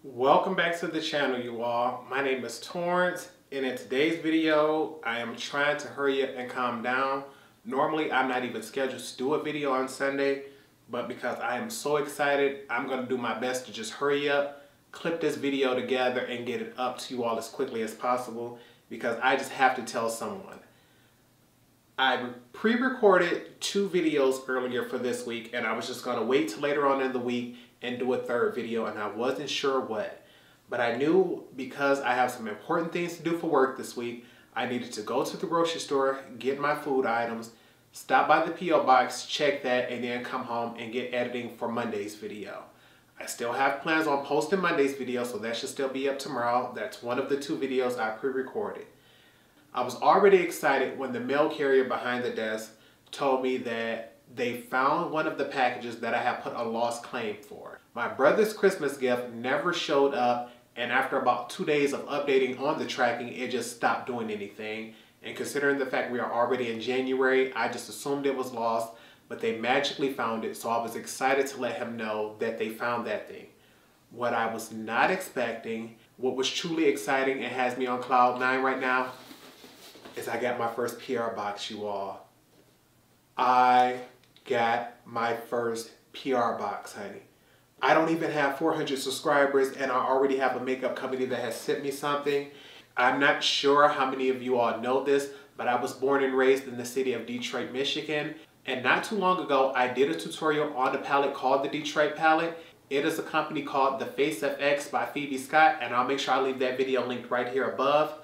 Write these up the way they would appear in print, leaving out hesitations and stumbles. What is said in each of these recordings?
Welcome back to the channel, you all. My name is Torrence, and in today's video, I am trying to hurry up and calm down. Normally, I'm not even scheduled to do a video on Sunday, but because I am so excited, I'm going to do my best to just hurry up, clip this video together, and get it up to you all as quickly as possible, because I just have to tell someone. I pre-recorded 2 videos earlier for this week, and I was just going to wait till later on in the week and do a 3rd video, and I wasn't sure what. But I knew because I have some important things to do for work this week, I needed to go to the grocery store, get my food items, stop by the P.O. box, check that, and then come home and get editing for Monday's video. I still have plans on posting Monday's video, so that should still be up tomorrow. That's one of the 2 videos I pre-recorded. I was already excited when the mail carrier behind the desk told me that they found one of the packages that I have put a lost claim for. My brother's Christmas gift never showed up, and after about 2 days of updating on the tracking, it just stopped doing anything. And considering the fact we are already in January, I just assumed it was lost, but they magically found it, so I was excited to let him know that they found that thing. What I was not expecting, what was truly exciting and has me on cloud 9 right now, is I got my first PR box, you all. I got my first PR box, honey. I don't even have 400 subscribers, and I already have a makeup company that has sent me something. I'm not sure how many of you all know this, but I was born and raised in the city of Detroit, Michigan. And not too long ago, I did a tutorial on a palette called the Detroit palette. It is a company called the FaceFX by Pheobe, and I'll make sure I leave that video linked right here above.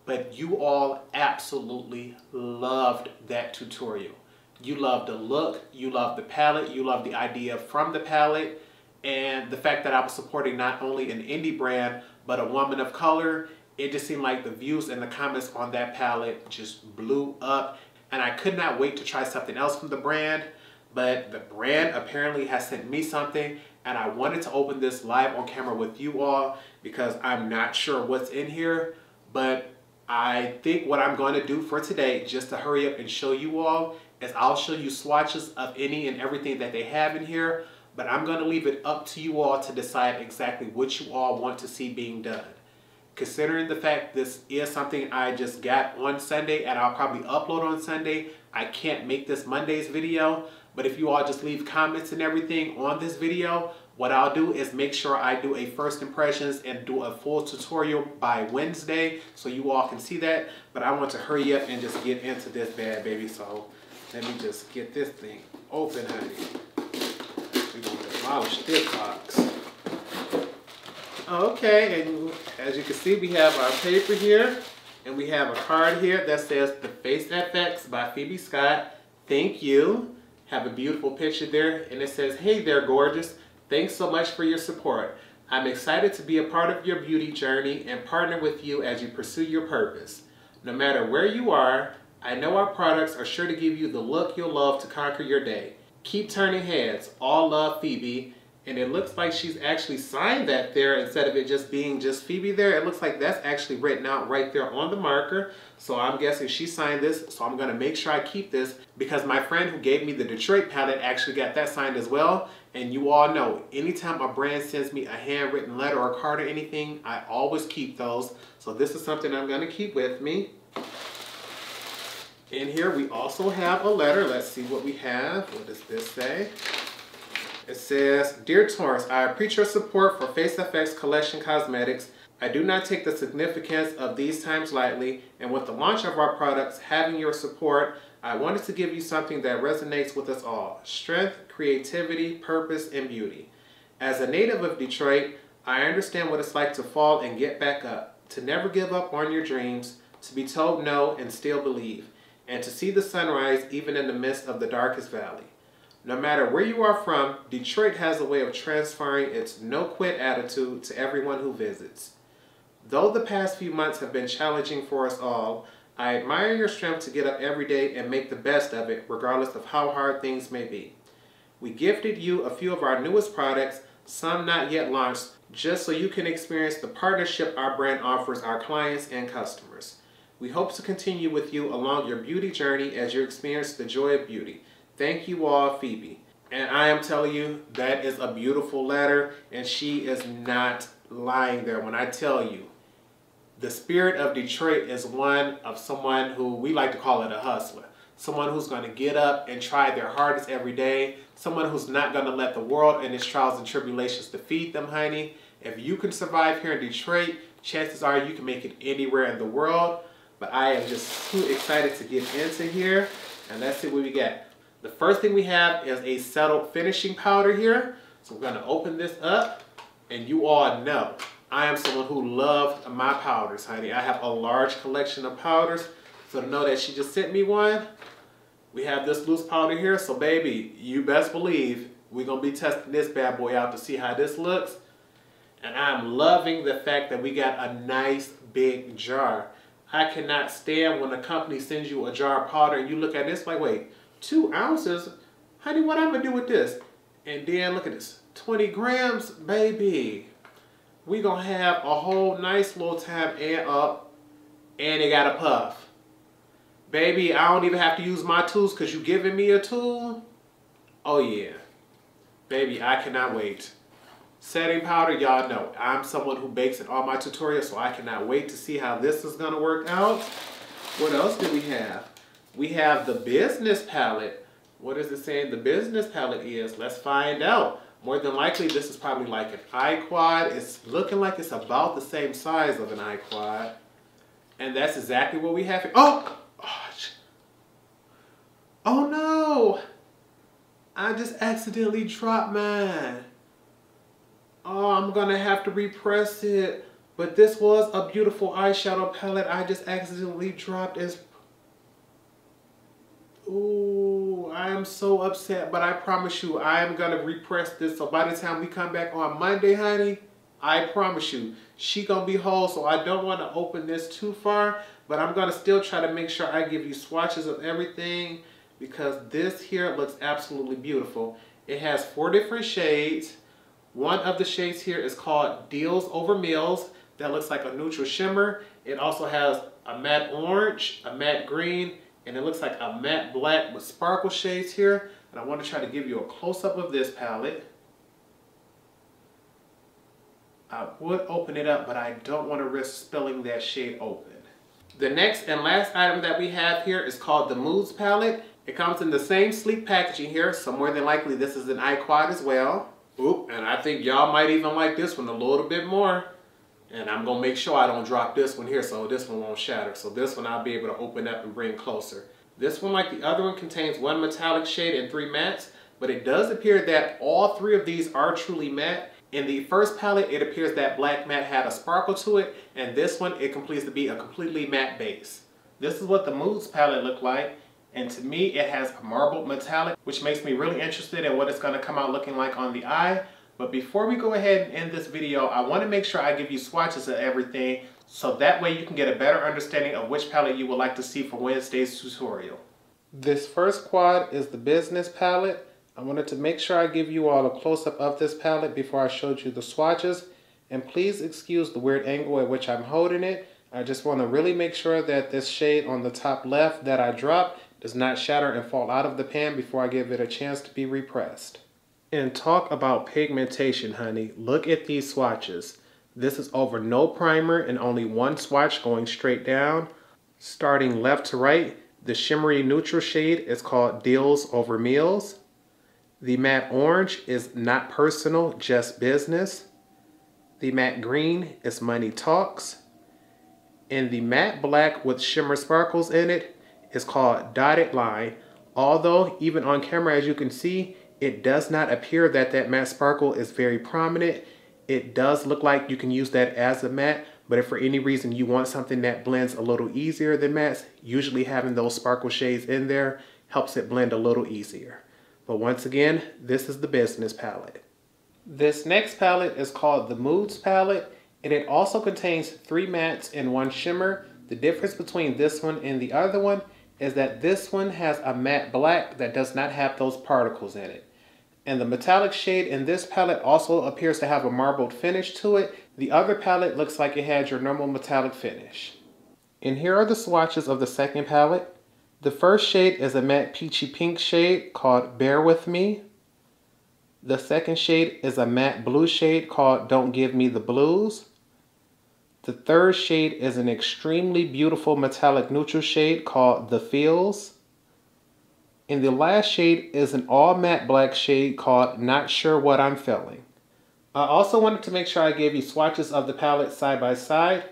But you all absolutely loved that tutorial. You loved the look, you loved the palette, you loved the idea from the palette, and the fact that I was supporting not only an indie brand, but a woman of color. It just seemed like the views and the comments on that palette just blew up, and I could not wait to try something else from the brand. But the brand apparently has sent me something, and I wanted to open this live on camera with you all because I'm not sure what's in here, but I think what I'm going to do for today, just to hurry up and show you all, is I'll show you swatches of any and everything that they have in here, but I'm going to leave it up to you all to decide exactly what you all want to see being done. Considering the fact this is something I just got on Sunday and I'll probably upload on Sunday, I can't make this Monday's video, but if you all just leave comments and everything on this video, what I'll do is make sure I do a first impressions and do a full tutorial by Wednesday so you all can see that. But I want to hurry up and just get into this bad baby. So let me just get this thing open, honey. We're going to demolish this box. Okay, and as you can see, we have our paper here, and we have a card here that says The FaceFX by Phoebe Scott. Thank you. Have a beautiful picture there, and it says, "Hey there, gorgeous. Thanks so much for your support. I'm excited to be a part of your beauty journey and partner with you as you pursue your purpose. No matter where you are, I know our products are sure to give you the look you'll love to conquer your day. Keep turning heads. All love, Phoebe." And it looks like she's actually signed that there instead of it just being just Phoebe there. It looks like that's actually written out right there on the marker. So I'm guessing she signed this. So I'm going to make sure I keep this because my friend who gave me the Detroit palette actually got that signed as well. And you all know, anytime a brand sends me a handwritten letter or card or anything, I always keep those. So this is something I'm going to keep with me. In here we also have a letter. Let's see what we have. What does this say? It says, "Dear Torrence, I appreciate your support for FaceFX Collection Cosmetics. I do not take the significance of these times lightly, and with the launch of our products, having your support, I wanted to give you something that resonates with us all: strength, creativity, purpose, and beauty. As a native of Detroit, I understand what it's like to fall and get back up, to never give up on your dreams, to be told no and still believe, and to see the sunrise even in the midst of the darkest valley. No matter where you are from, Detroit has a way of transferring its no-quit attitude to everyone who visits. Though the past few months have been challenging for us all, I admire your strength to get up every day and make the best of it, regardless of how hard things may be. We gifted you a few of our newest products, some not yet launched, just so you can experience the partnership our brand offers our clients and customers. We hope to continue with you along your beauty journey as you experience the joy of beauty. Thank you all, Phoebe." And I am telling you, that is a beautiful letter, and she is not lying there when I tell you the spirit of Detroit is one of someone who we like to call it a hustler. Someone who's going to get up and try their hardest every day. Someone who's not going to let the world and its trials and tribulations defeat them, honey. If you can survive here in Detroit, chances are you can make it anywhere in the world. But I am just too excited to get into here. And let's see what we got. The first thing we have is a settled finishing powder here. So we're going to open this up. And you all know I am someone who loves my powders, honey. I have a large collection of powders. So to know that she just sent me one, we have this loose powder here. So baby, you best believe we're going to be testing this bad boy out to see how this looks. And I'm loving the fact that we got a nice big jar. I cannot stand when a company sends you a jar of powder and you look at this like, wait, 2 ounces? Honey, what I'm going to do with this? And then look at this, 20 grams, baby. We going to have a whole nice little time and up. And it got a puff. Baby, I don't even have to use my tools because you giving me a tool. Oh yeah. Baby, I cannot wait. Setting powder, y'all know I'm someone who bakes in all my tutorials, so I cannot wait to see how this is going to work out. What else do we have? We have the business palette. What is it saying the business palette is? Let's find out. More than likely, this is probably like an iQuad. It's looking like it's about the same size of an iQuad. And that's exactly what we have here. Oh no! I just accidentally dropped mine. Oh, I'm gonna have to repress it. But this was a beautiful eyeshadow palette I just accidentally dropped as... Ooh, I am so upset, but I promise you, I am gonna repress this. So by the time we come back on Monday, honey, I promise you, she gonna be whole. So I don't wanna open this too far, but I'm gonna still try to make sure I give you swatches of everything because this here looks absolutely beautiful. It has 4 different shades. One of the shades here is called Deals Over Meals. That looks like a neutral shimmer. It also has a matte orange, a matte green, and it looks like a matte black with sparkle shades here. And I want to try to give you a close-up of this palette. I would open it up, but I don't want to risk spilling that shade open. The next and last item that we have here is called the Moods palette. It comes in the same sleek packaging here, so more than likely this is an iQuad as well. Oop, and I think y'all might even like this one a little bit more. And I'm going to make sure I don't drop this one here so this one won't shatter. So this one I'll be able to open up and bring closer. This one, like the other one, contains 1 metallic shade and 3 mattes. But it does appear that all 3 of these are truly matte. In the first palette, it appears that black matte had a sparkle to it. And this one, it completes to be a completely matte base. This is what the Moods palette looked like. And to me, it has a marbled metallic, which makes me really interested in what it's going to come out looking like on the eye. But before we go ahead and end this video, I want to make sure I give you swatches of everything, so that way you can get a better understanding of which palette you would like to see for Wednesday's tutorial. This first quad is the business palette. I wanted to make sure I give you all a close-up of this palette before I showed you the swatches. And please excuse the weird angle at which I'm holding it. I just want to really make sure that this shade on the top left that I dropped does not shatter and fall out of the pan before I give it a chance to be repressed. And talk about pigmentation, honey. Look at these swatches. This is over no primer and only 1 swatch going straight down. Starting left to right, the shimmery neutral shade is called Deals Over Meals. The matte orange is Not Personal, Just Business. The matte green is Money Talks. And the matte black with shimmer sparkles in it is called Dotted Line. Although, even on camera, as you can see, it does not appear that that matte sparkle is very prominent. It does look like you can use that as a matte, but if for any reason you want something that blends a little easier than mattes, usually having those sparkle shades in there helps it blend a little easier. But once again, this is the business palette. This next palette is called the Moods palette, and it also contains 3 mattes and 1 shimmer. The difference between this one and the other one is that this one has a matte black that does not have those particles in it. And the metallic shade in this palette also appears to have a marbled finish to it. The other palette looks like it had your normal metallic finish. And here are the swatches of the second palette. The first shade is a matte peachy pink shade called Bear With Me. The second shade is a matte blue shade called Don't Give Me the Blues. The third shade is an extremely beautiful metallic neutral shade called The Feels. And the last shade is an all matte black shade called Not Sure What I'm Feeling. I also wanted to make sure I gave you swatches of the palette side by side.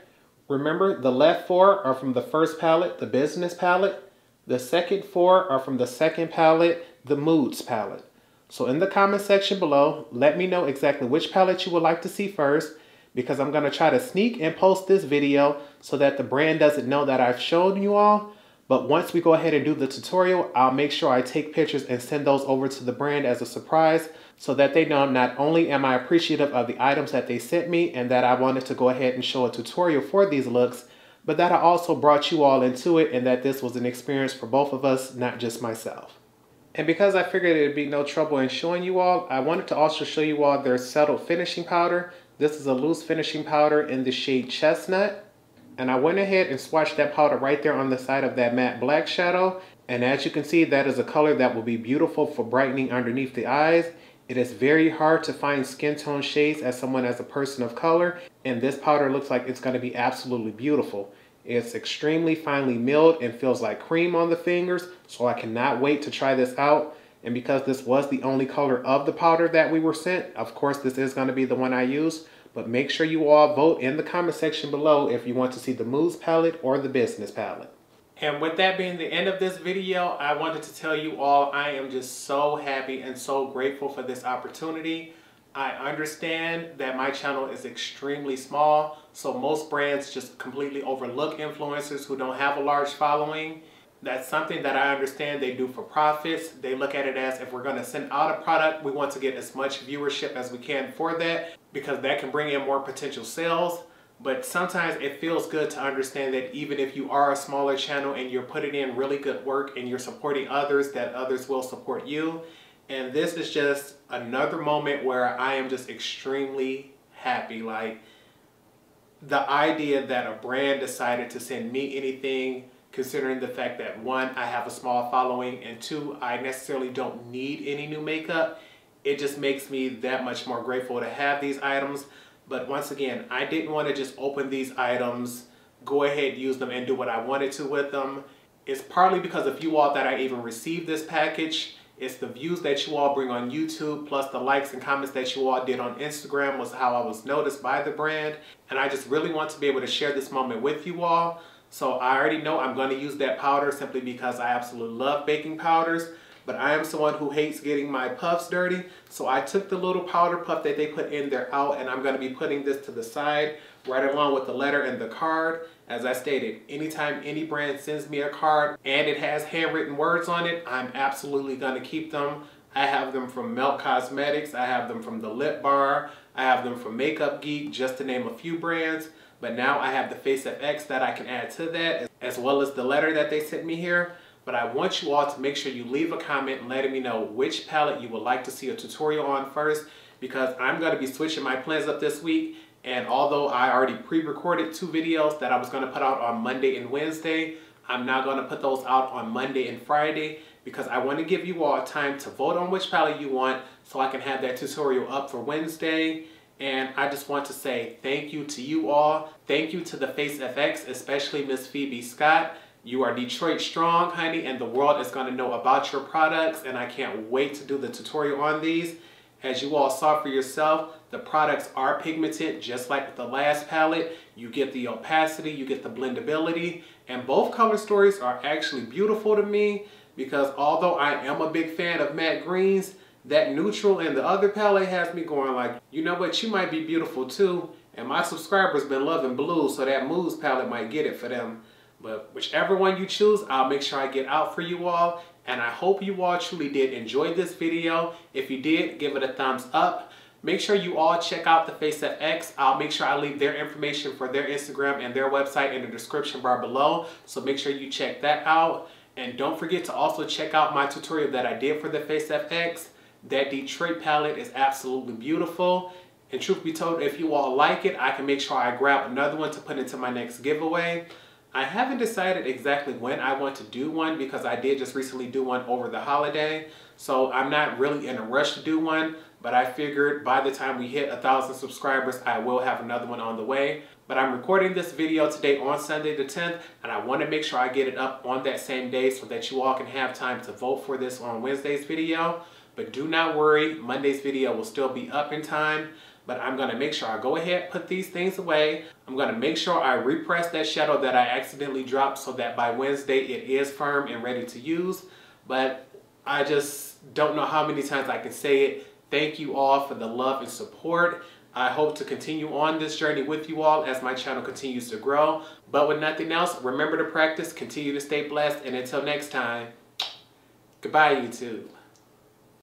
Remember, the left 4 are from the first palette, the Business palette. The second 4 are from the second palette, the Moods palette. So in the comment section below, let me know exactly which palette you would like to see first, because I'm going to try to sneak and post this video so that the brand doesn't know that I've shown you all. But once we go ahead and do the tutorial, I'll make sure I take pictures and send those over to the brand as a surprise so that they know not only am I appreciative of the items that they sent me and that I wanted to go ahead and show a tutorial for these looks, but that I also brought you all into it and that this was an experience for both of us, not just myself. And because I figured it'd be no trouble in showing you all, I wanted to also show you all their settled finishing powder. This is a loose finishing powder in the shade Chestnut. And I went ahead and swatched that powder right there on the side of that matte black shadow. And as you can see, that is a color that will be beautiful for brightening underneath the eyes. It is very hard to find skin tone shades as someone as a person of color. And this powder looks like it's going to be absolutely beautiful. It's extremely finely milled and feels like cream on the fingers, so I cannot wait to try this out. And because this was the only color of the powder that we were sent, of course this is going to be the one I use. But make sure you all vote in the comment section below if you want to see the Moods palette or the Business palette. And with that being the end of this video, I wanted to tell you all I am just so happy and so grateful for this opportunity. I understand that my channel is extremely small, so most brands just completely overlook influencers who don't have a large following. That's something that I understand they do for profits. They look at it as if we're going to send out a product, we want to get as much viewership as we can for that because that can bring in more potential sales. But sometimes it feels good to understand that even if you are a smaller channel and you're putting in really good work and you're supporting others, that others will support you. And this is just another moment where I am just extremely happy. Like, the idea that a brand decided to send me anything, considering the fact that 1, I have a small following, and 2, I necessarily don't need any new makeup, it just makes me that much more grateful to have these items. But once again, I didn't want to just open these items, go ahead, use them, and do what I wanted to with them. It's partly because of you all that I even received this package. It's the views that you all bring on YouTube, plus the likes and comments that you all did on Instagram was how I was noticed by the brand. And I just really want to be able to share this moment with you all. So I already know I'm going to use that powder simply because I absolutely love baking powders. But I am someone who hates getting my puffs dirty. So I took the little powder puff that they put in there out, and I'm going to be putting this to the side right along with the letter and the card. As I stated, anytime any brand sends me a card and it has handwritten words on it, I'm absolutely going to keep them. I have them from Melt Cosmetics, I have them from the Lip Bar, I have them from Makeup Geek, just to name a few brands. But now I have the FaceFX that I can add to that, as well as the letter that they sent me here. But I want you all to make sure you leave a comment letting me know which palette you would like to see a tutorial on first, because I'm going to be switching my plans up this week. And although I already pre-recorded 2 videos that I was going to put out on Monday and Wednesday, I'm now going to put those out on Monday and Friday because I want to give you all time to vote on which palette you want so I can have that tutorial up for Wednesday. And I just want to say thank you to you all. Thank you to the FaceFX, especially Miss Phoebe Scott. You are Detroit strong, honey, and the world is going to know about your products, and I can't wait to do the tutorial on these. As you all saw for yourself, the products are pigmented, just like with the last palette. You get the opacity, you get the blendability, and both color stories are actually beautiful to me because although I am a big fan of matte greens, that neutral and the other palette has me going like, you know what, you might be beautiful too, and my subscribers been loving blue, so that Moods palette might get it for them. But whichever one you choose, I'll make sure I get out for you all. And I hope you all truly did enjoy this video. If you did, give it a thumbs up. Make sure you all check out the FaceFX. I'll make sure I leave their information for their Instagram and their website in the description bar below. So make sure you check that out. And don't forget to also check out my tutorial that I did for the FaceFX. That Detroit palette is absolutely beautiful. And truth be told, if you all like it, I can make sure I grab another one to put into my next giveaway. I haven't decided exactly when I want to do one because I did just recently do one over the holiday. So I'm not really in a rush to do one. but I figured by the time we hit 1,000 subscribers, I will have another one on the way. But I'm recording this video today on Sunday the 10th, and I want to make sure I get it up on that same day so that you all can have time to vote for this on Wednesday's video. But do not worry, Monday's video will still be up in time. But I'm going to make sure I go ahead, put these things away. I'm going to make sure I repress that shadow that I accidentally dropped so that by Wednesday it is firm and ready to use. But I just don't know how many times I can say it. Thank you all for the love and support. I hope to continue on this journey with you all as my channel continues to grow. But with nothing else, remember to practice, continue to stay blessed, and until next time, goodbye YouTube.